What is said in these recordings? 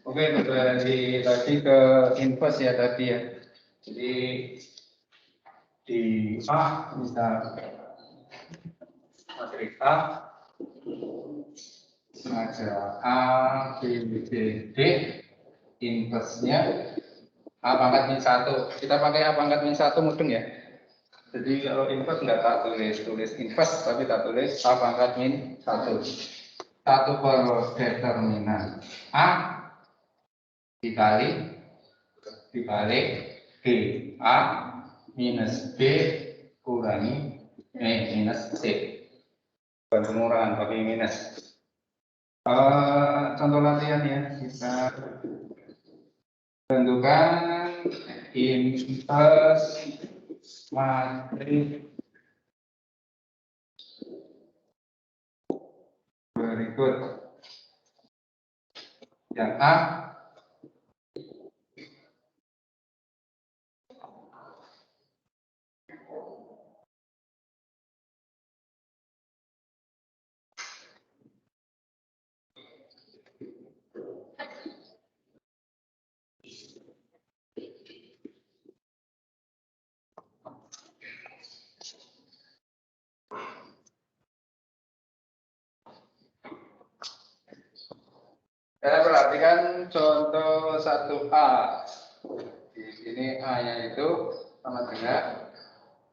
Oke, kembali lagi ke inverse ya tadi ya. Jadi di A misal matrik A ada A, B, C, D, inverse-nya A pangkat min 1. Kita pakai A pangkat min 1 mudeng ya. Jadi kalau inverse nggak tak tulis inverse, tapi tak tulis A pangkat min 1. 1 per determinan A dibalik B A minus B kurangi minus C. Pengurangan pakai minus. Contoh latihan ya, kita tentukan inverse matrik berikut. Yang A kita perhatikan contoh 1A. Di sini A-nya itu sama dengan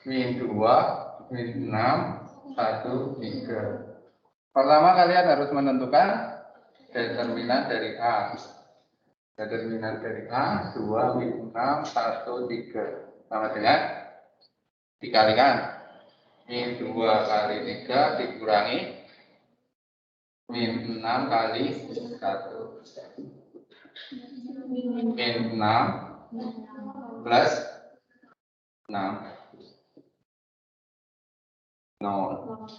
min 2, min 6, 1, 3. Pertama kalian harus menentukan determinan dari A. Determinan dari A 2, min 6, 1, 3. Sama dengan dikalikan min 2 kali 3 dikurangi min 6 kali 1. Min 6 plus 6 0.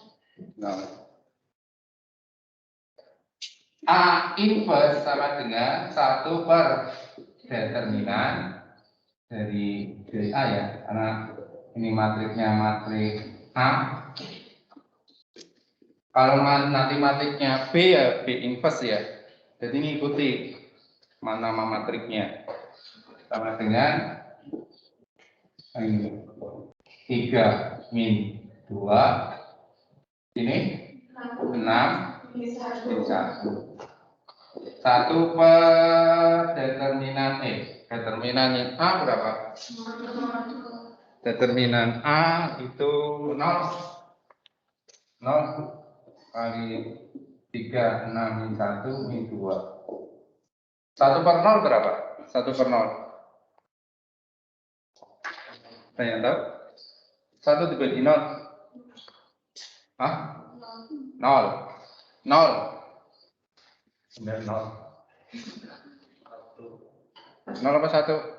A inverse sama dengan 1 per determinan dari A ya, karena ini matriknya matrik A. Kalau nanti matriknya B ya B inverse ya. Jadi ini ikuti nama matriknya sama dengan 3 min 2 ini 6 min 1. 1 per determinan determinan A berapa? Determinan A itu 0 kali 3, 6 min 1 min 2. 1 per 0 berapa? 1 per 0. Saya tahu? 1 dibagi 0. Hah? 0. 0. 0. 0 apa 1?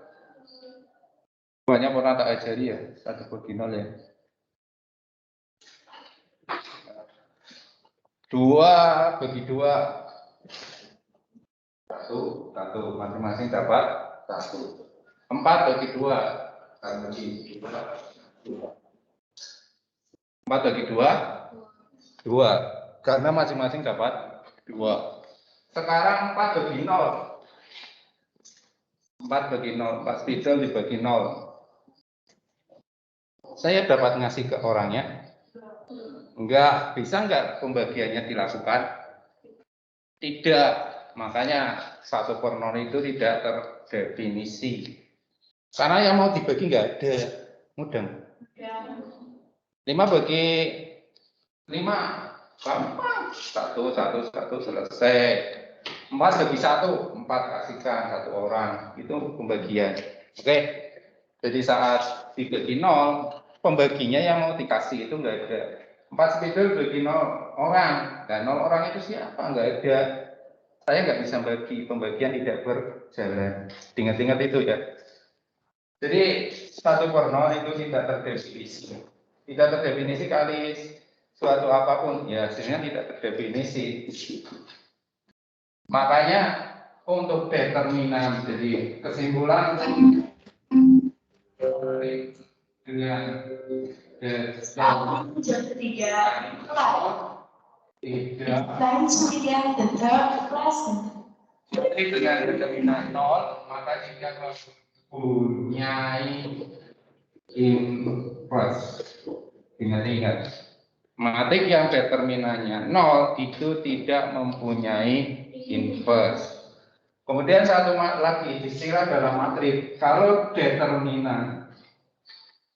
Banyak pernah tak ajari ya, 1 bagi 0 ya. 2 bagi 2. 1, masing-masing dapat 1. 4 bagi 2. 4 bagi 2. 2. Karena masing-masing dapat 2. Sekarang 4 bagi 0. 4 bagi 0. 4 spidol dibagi 0. Saya dapat ngasih ke orangnya? Enggak. Bisa enggak pembagiannya dilakukan? Tidak. Makanya 1 per 0 itu tidak terdefinisi. Karena yang mau dibagi enggak ada. Mudeng. 5 bagi 5. Gampang. 1 selesai. 4 bagi 1. 4 kasihkan 1 orang. Itu pembagian. Oke. Jadi saat dibagi 0, pembaginya yang mau dikasih itu enggak ada. 4 spidol bagi 0 orang. Dan 0 orang itu siapa? Enggak ada. Saya nggak bisa bagi, pembagian tidak berjalan. Ingat-ingat itu ya. Jadi 1 per 0 itu tidak terdefinisi. Tidak terdefinisi kali suatu apapun. Ya hasilnya tidak terdefinisi. Makanya untuk determinan, jadi kesimpulan dengan jam 3 kelas. Times 3 the third lesson. matrik dengan determinan 0, maka jika mempunyai inverse. Ingat-ingat, matrik yang determinannya 0 itu tidak mempunyai inverse. Kemudian satu lagi istilah dalam matrik, kalau determinan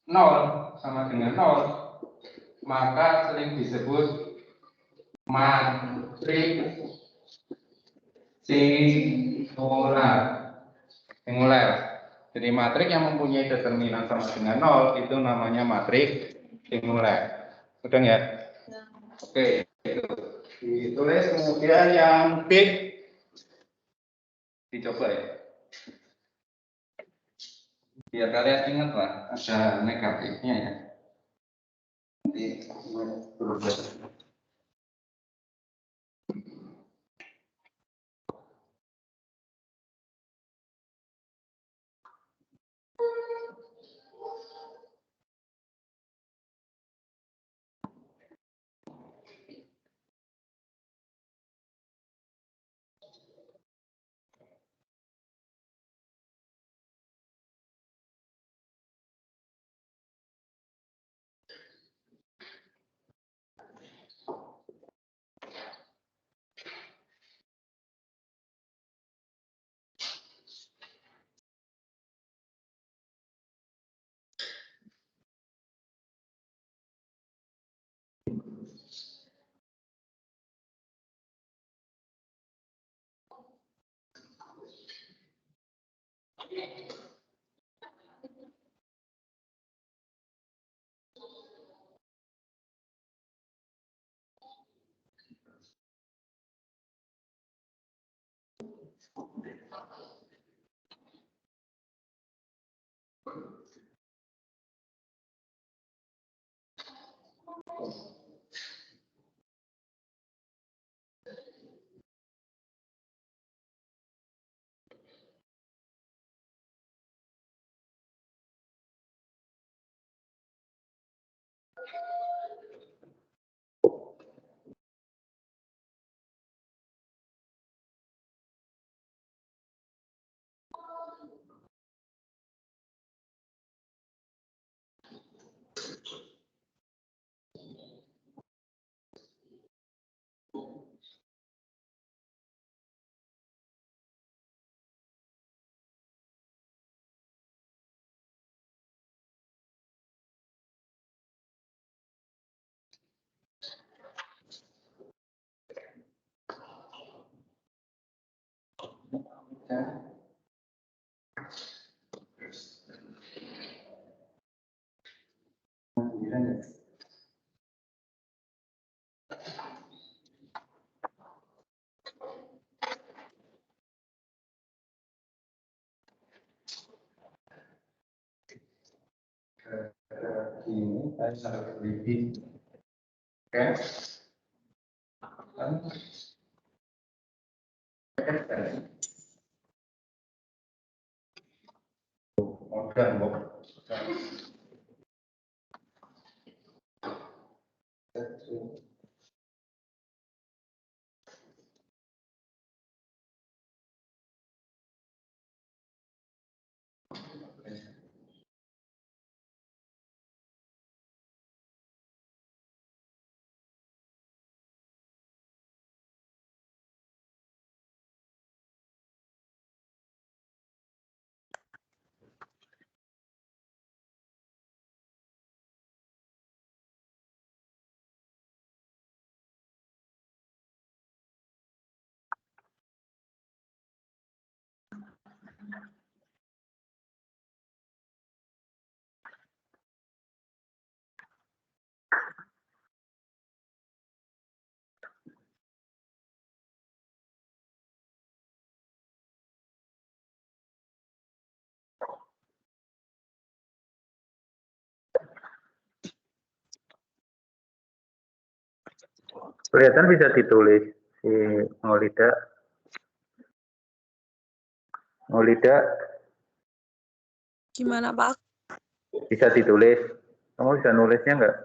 0 sama dengan 0, maka sering disebut matrik singular. Jadi matrik yang mempunyai determinan sama dengan 0 itu namanya matrik singular. Sudah ya? Oke, itu ditulis. Kemudian yang B dicoba ya. Biar kalian ingat lah, ada negatifnya ya. Nanti berubah. Ini saya lebih oke. Modern, Bu. Kelihatan bisa ditulis si Maulida. Maulida. Gimana, Pak? Bisa ditulis. Kamu bisa nulisnya enggak?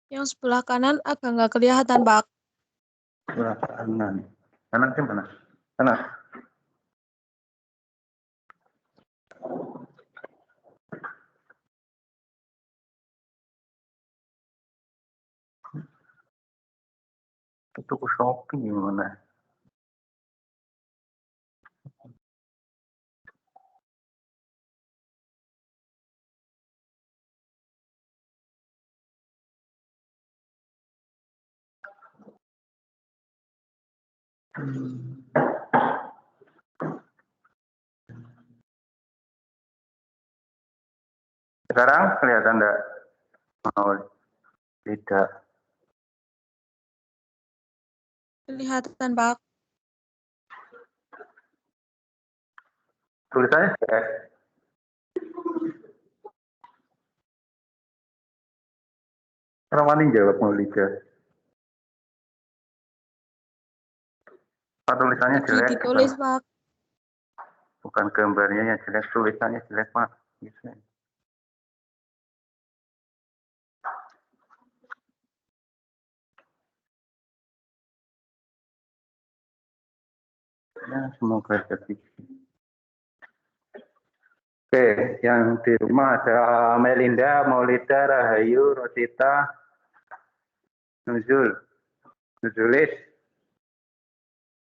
Yang sebelah kanan agak nggak kelihatan, Pak. Sebelah kanan. Kanan ke mana? Kanan. Itu ke Shopee gimana? Sekarang kelihatan enggak? Oh, tidak. Kelihatan, Pak. Tulisannya jelek. Orang mana jawab mau lihat? Tulisannya Lagi jelek. ditulis, Pak. Bukan gambarnya yang jelek, tulisannya jelek, Pak. Gitu. Ya, semoga jadi. Oke, yang di rumah ada Melinda, Maulida, Rahayu, Rosita, Nuzul. Nuzulis.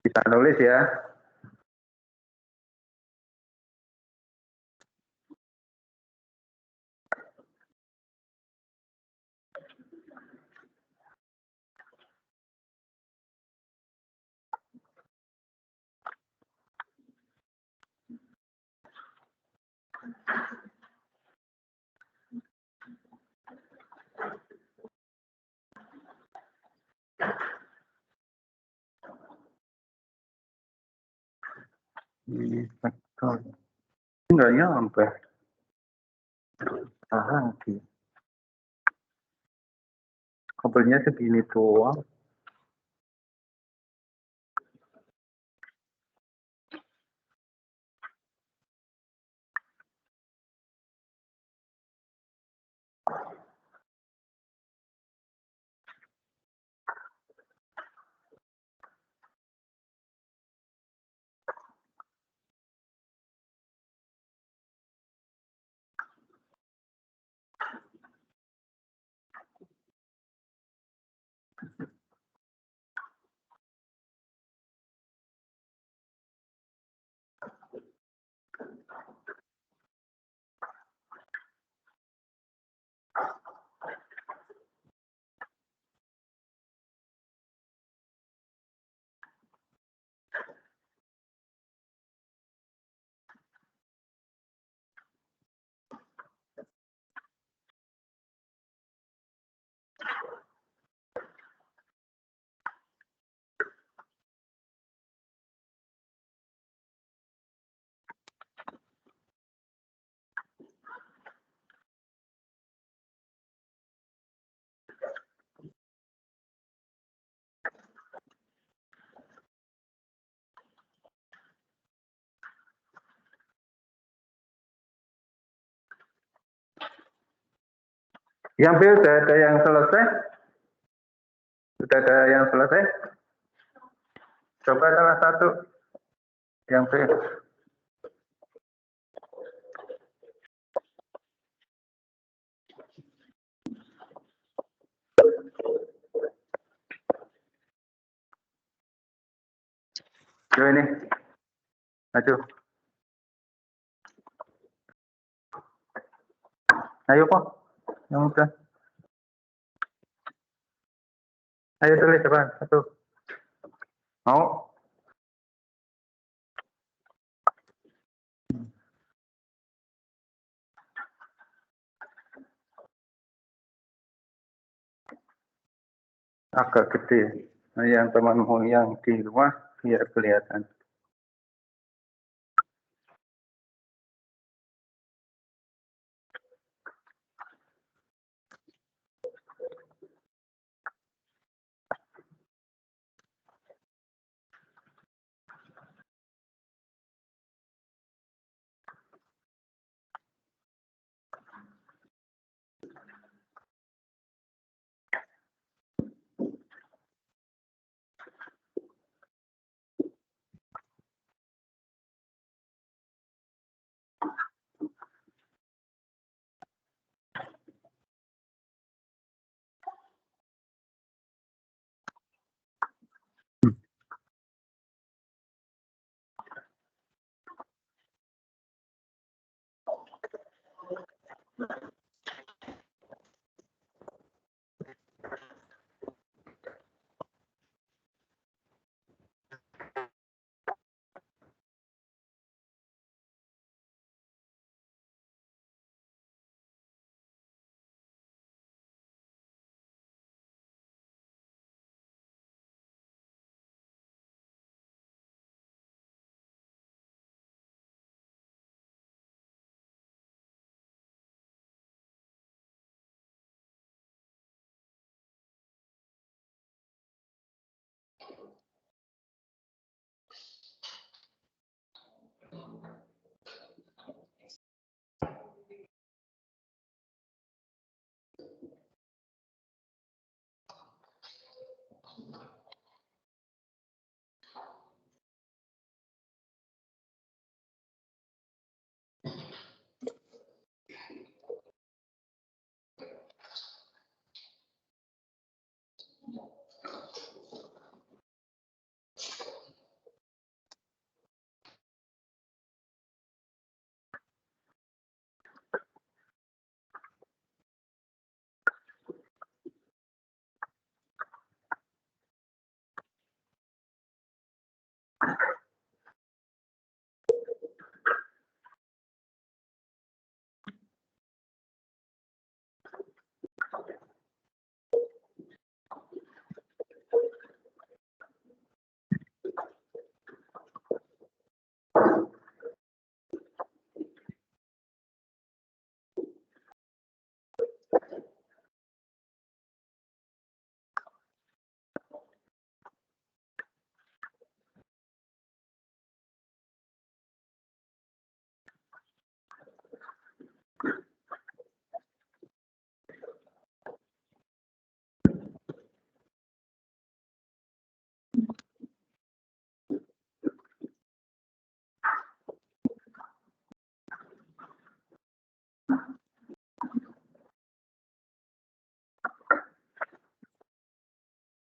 Bisa nulis ya. Betul. Enggak nyampe. Lagi. Kabelnya segini doang. Yang B sudah ada yang selesai? Sudah ada yang selesai? Coba salah satu. Yang B. Yo ini. Maju. Ayo kok. Yang udah. Ayo tulis depan. Satu. Mau? Agak gede. Nah, yang temanmu yang di rumah biar kelihatan.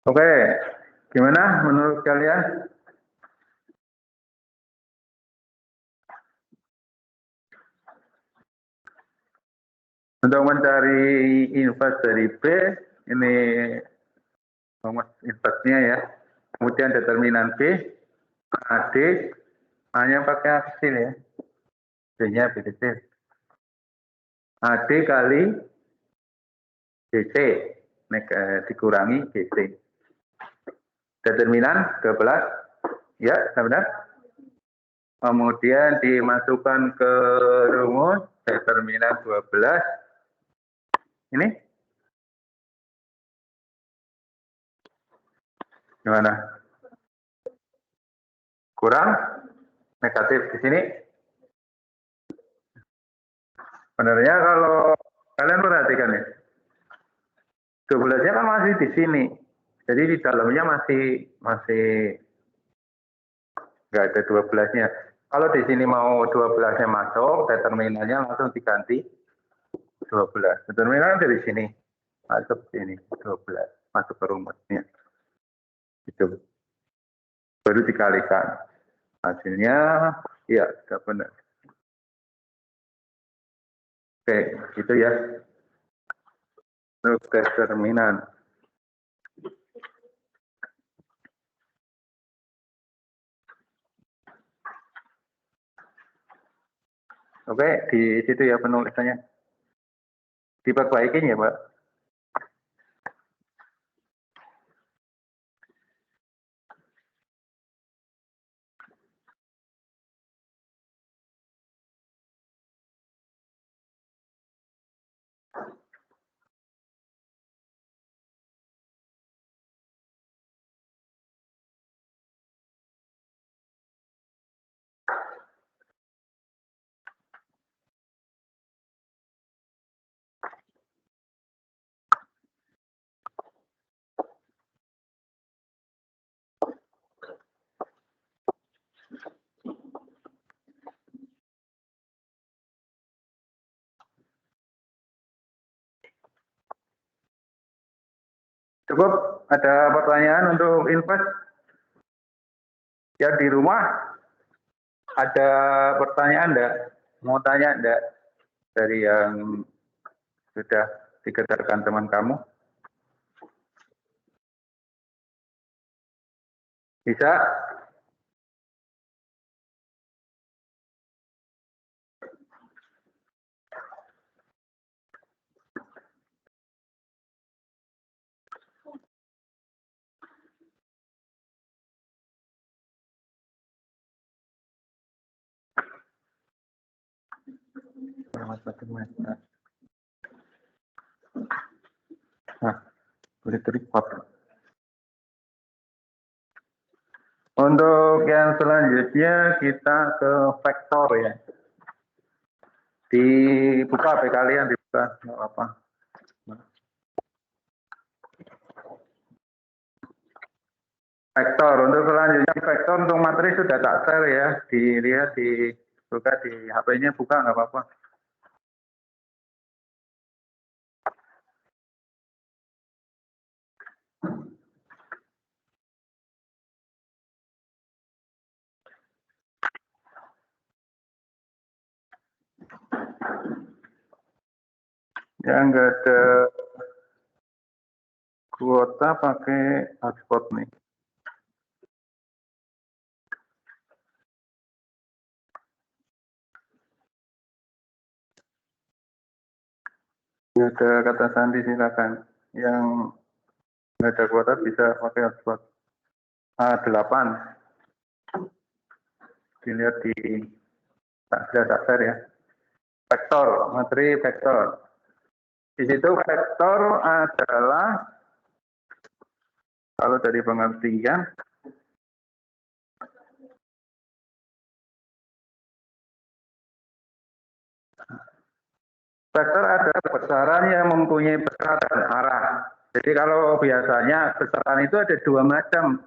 Oke, gimana menurut kalian? Untuk mencari invers dari B, ini rumus inversnya ya. Kemudian determinan B, AD, hanya pakai hasil ya. B-nya B kecil. AD kali BC, dikurangi BC. Determinan 12, ya benar. Kemudian dimasukkan ke rumus, determinan 12. Ini gimana? Kurang negatif di sini. Sebenarnya kalau kalian perhatikan ya, 12-nya kan masih di sini. Jadi di dalamnya masih nggak ada 12-nya. Kalau di sini mau 12-nya masuk, determinannya langsung diganti 12. Determinan dari sini masuk sini 12, masuk ke rumusnya. Itu baru dikalikan. Hasilnya ya sudah benar. Oke, itu ya. Untuk determinan. Oke, di situ ya penulisannya. Diperbaikin ya, Pak. Cukup, ada pertanyaan untuk invest? Ya di rumah, ada pertanyaan enggak? Mau tanya enggak? Dari yang Sudah dikejarkan teman kamu? Bisa? Nah, boleh report. Untuk yang selanjutnya kita ke vektor ya. Dibuka HP kalian, dibuka, nggak apa. Vektor, untuk selanjutnya vektor untuk materi sudah tak share ya. Dilihat, dibuka di HP-nya, buka nggak apa-apa. Yang nggak ada kuota pakai hotspot nih. Nggak ada kata sandi silakan. Yang nggak ada kuota bisa pakai hotspot. A8. Dilihat di tak share ya. Vektor, materi vektor. Di situ vektor adalah, kalau dari pengertian, vektor adalah besaran yang mempunyai besar dan arah. Jadi kalau biasanya besaran itu ada dua macam.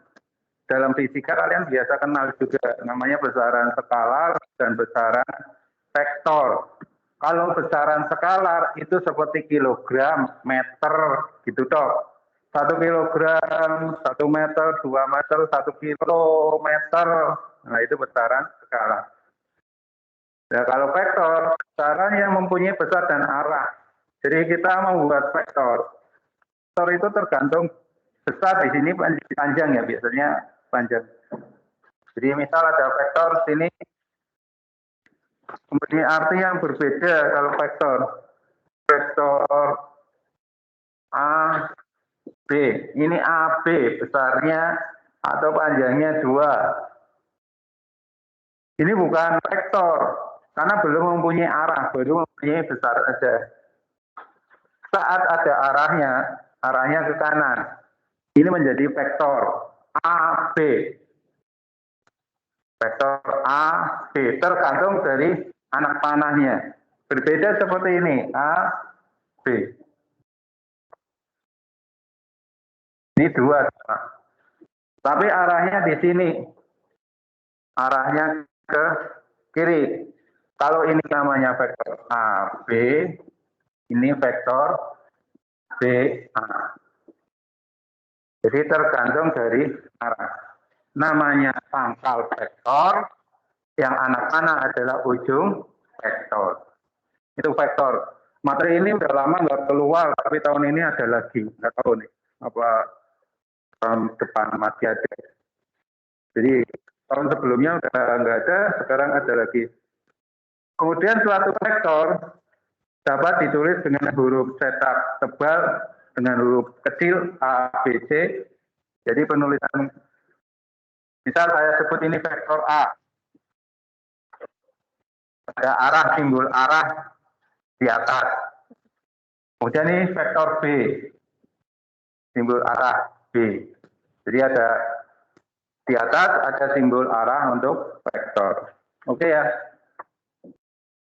Dalam fisika kalian biasa kenal juga, namanya besaran skalar dan besaran vektor. Kalau besaran skalar itu seperti kilogram, meter, gitu toh. 1 kilogram, 1 meter, 2 meter, 1 kilometer. Nah itu besaran skalar. Nah kalau vektor, besaran yang mempunyai besar dan arah. Jadi kita membuat vektor. Vektor itu tergantung besar, di sini panjang ya, biasanya panjang. Jadi misal ada vektor sini mempunyai arti yang berbeda kalau vektor. Vektor A, B. Ini AB, besarnya atau panjangnya 2. Ini bukan vektor, karena belum mempunyai arah, baru mempunyai besar saja. Saat ada arahnya ke kanan. Ini menjadi vektor AB. Vektor A, B, tergantung dari anak panahnya. Berbeda seperti ini, A, B. Ini 2. Tapi arahnya di sini. Arahnya ke kiri. Kalau ini namanya vektor AB, ini vektor BA. Jadi tergantung dari arah. Namanya pangkal vektor, yang anak panah adalah ujung vektor. Itu vektor. Materi ini udah lama nggak keluar, tapi tahun ini ada lagi. Nggak tahu nih, apa tahun depan masih ada. Jadi tahun sebelumnya udah nggak ada, sekarang ada lagi. Kemudian suatu vektor dapat ditulis dengan huruf cetak tebal, dengan huruf kecil A, B, C. Jadi penulisan, misal saya sebut ini vektor A. Ada arah, simbol arah di atas. Kemudian ini vektor B. Simbol arah B. Jadi ada di atas ada simbol arah untuk vektor. Oke ya.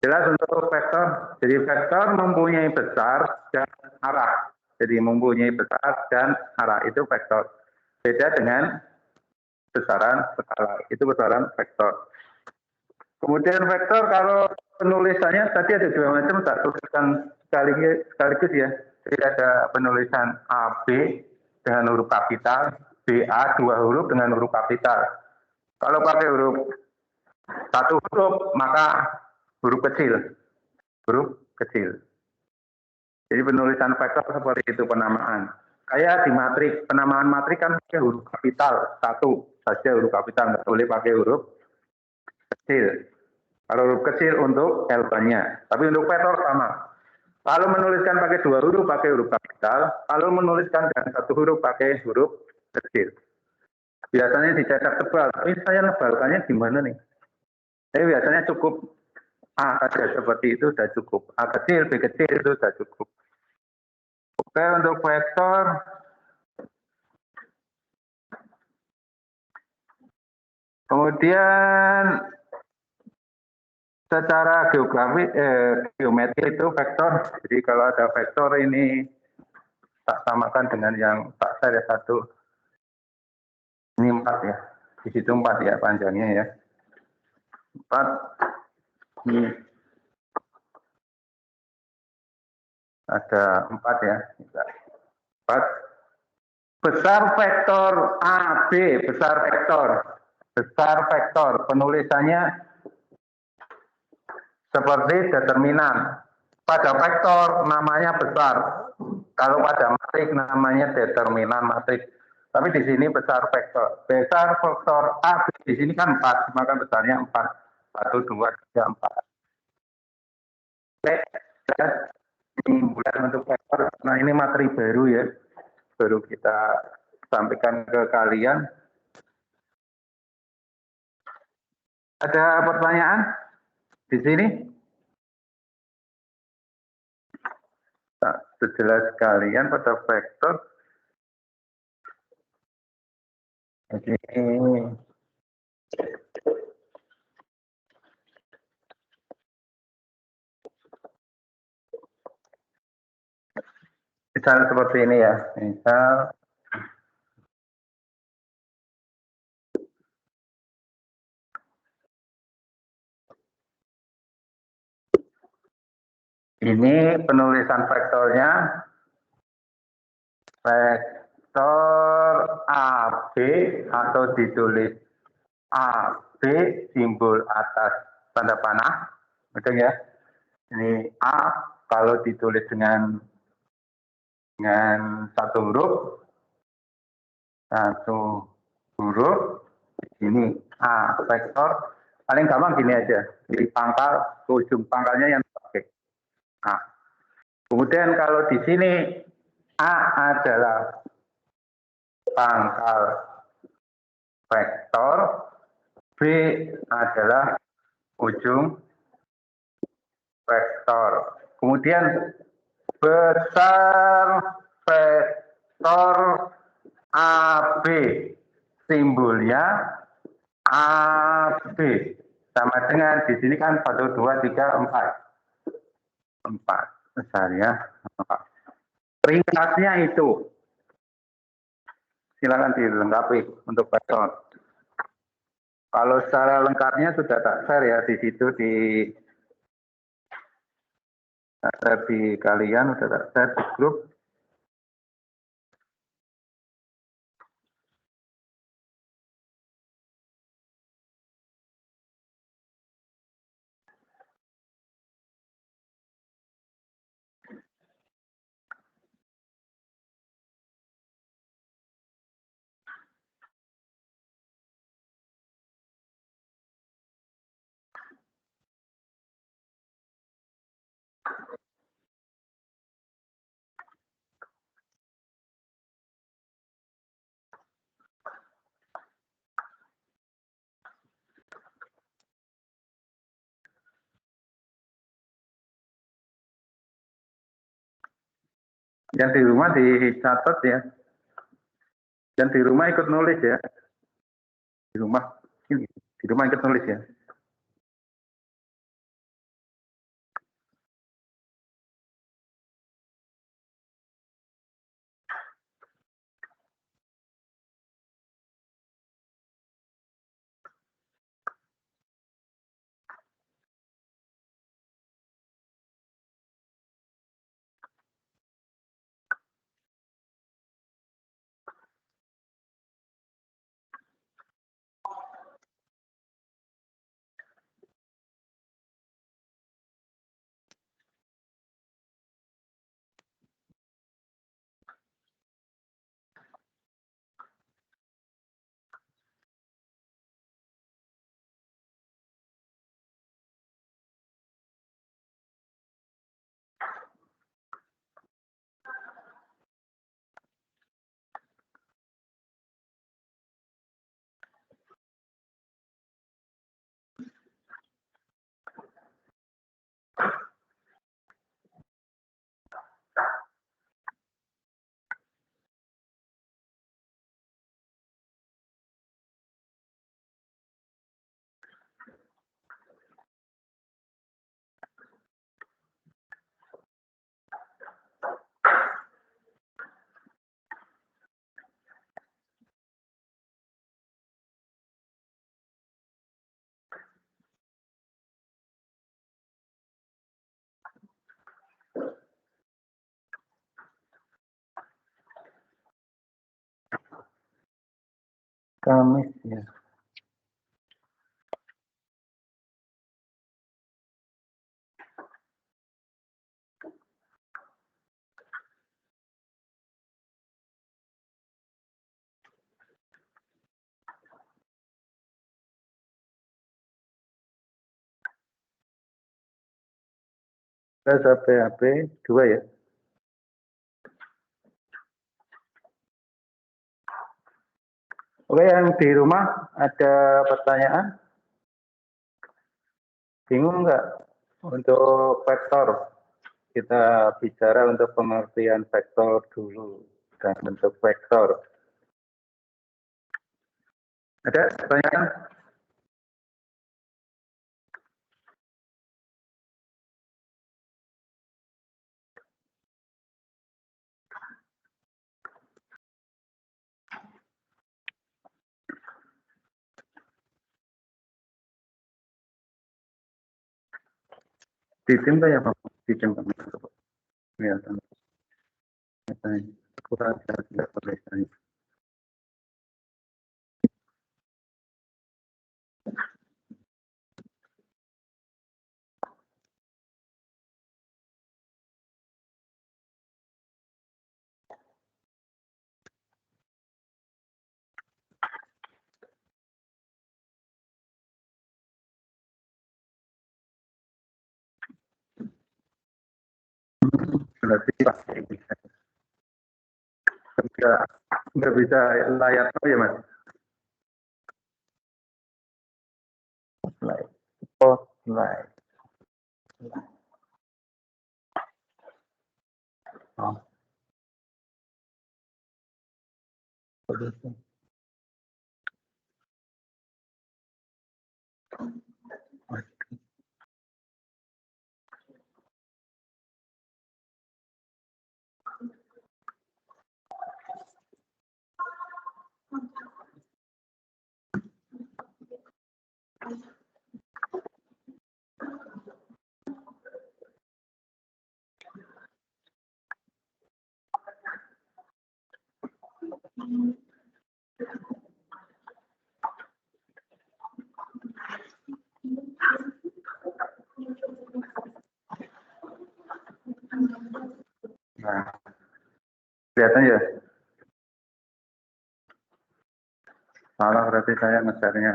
Jelas untuk vektor. Jadi vektor mempunyai besar dan arah. Jadi mempunyai besar dan arah, itu vektor. Beda dengan besaran skalar. Itu besaran vektor. Kemudian vektor kalau penulisannya tadi ada 2 macam, tak tuliskan sekaligus ya. Jadi ada penulisan AB dengan huruf kapital, BA 2 huruf dengan huruf kapital. Kalau pakai huruf 1 huruf, maka huruf kecil. Huruf kecil. Jadi penulisan vektor seperti itu penamaan. Kayak di matrik, penamaan matrik kan pakai huruf kapital, satu saja huruf kapital, nggak boleh pakai huruf kecil. Kalau huruf kecil untuk L-nya, tapi untuk vektor sama. Kalau menuliskan pakai dua huruf pakai huruf kapital, kalau menuliskan dengan satu huruf pakai huruf kecil. Biasanya dicetak tebal, tapi saya nebalkannya gimana nih? Tapi biasanya cukup A saja seperti itu sudah cukup. A kecil, B kecil itu sudah cukup. Oke, untuk vektor kemudian secara geometri itu vektor. Jadi kalau ada vektor ini tak samakan dengan yang tak saya satu. Ini 4 ya. Di situ 4 ya panjangnya ya. 4. Ini ada 4 ya. 4. Besar vektor AB, besar vektor. Besar vektor. Penulisannya seperti determinan. Pada vektor namanya besar. Kalau pada matrik namanya determinan matrik. Tapi di sini besar vektor. Besar vektor A di sini kan 4, maka besarnya 4. 1, 2, 3, 4. Oke, ini bulan untuk vektor. Nah, ini materi baru ya. Baru kita sampaikan ke kalian. Ada pertanyaan di sini? Nah, sejelas kalian pada vektor. Oke. Misal seperti ini ya. Misal ini penulisan vektornya. Vektor AB atau ditulis AB simbol atas tanda panah. Betul ya? Ini A kalau ditulis dengan satu huruf ini A vektor paling gampang gini aja, di pangkal ke ujung pangkalnya yang pakai A. Kemudian kalau di sini A adalah pangkal vektor, B adalah ujung vektor. Kemudian besar vektor AB, simbolnya AB. Sama dengan di sini kan 1, 2, 3, 4. 4 besarnya. Ringkasnya itu. Silakan dilengkapi untuk vektor. Kalau secara lengkapnya sudah tak share ya di situ di kalian sudah tak share di grup. Yang di rumah dicatat ya. Yang di rumah ikut nulis ya. Di rumah ikut nulis ya. Kamis ya. Tes HP 2 ya. Oke, yang di rumah ada pertanyaan? Bingung nggak untuk vektor? Kita bicara untuk pengertian vektor dulu dan bentuk vektor. Ada pertanyaan? Di tim ya Pak? Di tim kami. Kelihatan. Kurang tidak boleh. Berarti pasti bisa. Nggak bisa layar ya Mas? Spotlight. Spotlight. Oh. Nah, kelihatan ya? Salah berarti saya ngejarnya.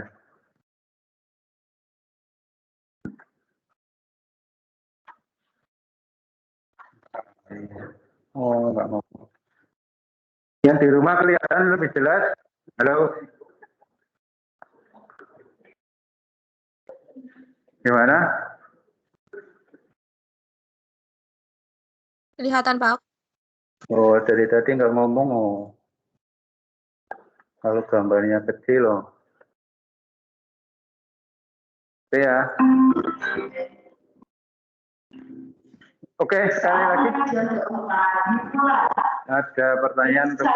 Oh, nggak mau. Yang di rumah kelihatan lebih jelas. Halo. Gimana? Kelihatan, Pak. Oh, dari tadi nggak ngomong. Oh. Kalau gambarnya kecil loh. Oke ya. Oke, sekali lagi. Ada pertanyaan untuk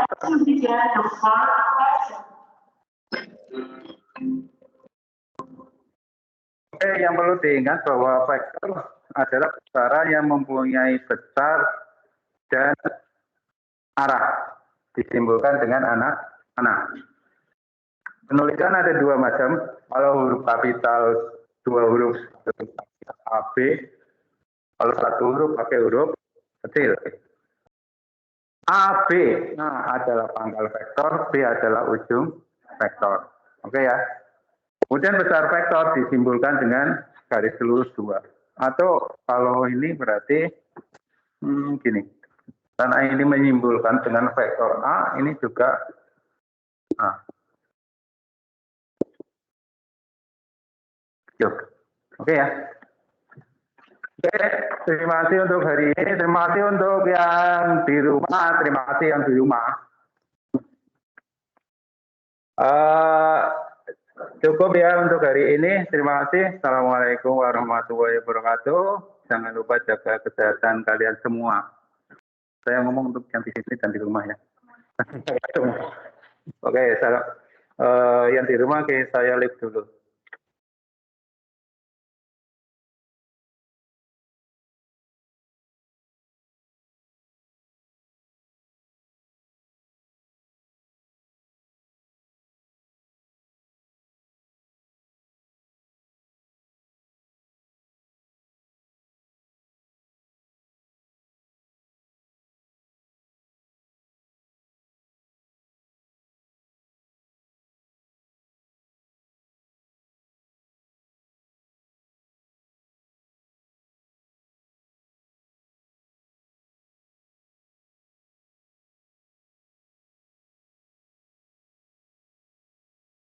Oke, yang perlu diingat bahwa vektor adalah besaran yang mempunyai besar dan arah, disimpulkan dengan anak-anak. Penulisan ada dua macam, kalau huruf kapital dua huruf AB, kalau satu huruf pakai huruf kecil. AB adalah pangkal vektor, B adalah ujung vektor. Oke ya. Kemudian besar vektor disimpulkan dengan garis lurus 2. Atau kalau ini berarti gini. Karena ini menyimpulkan dengan vektor A, ini juga A. Yuk. Oke ya. Oke, terima kasih untuk hari ini. Terima kasih untuk yang di rumah. Terima kasih yang di rumah. Cukup ya untuk hari ini. Terima kasih. Assalamualaikum warahmatullahi wabarakatuh. Jangan lupa jaga kesehatan kalian semua. Saya ngomong untuk yang di sini dan di rumah ya. Oke, yang di rumah saya live dulu.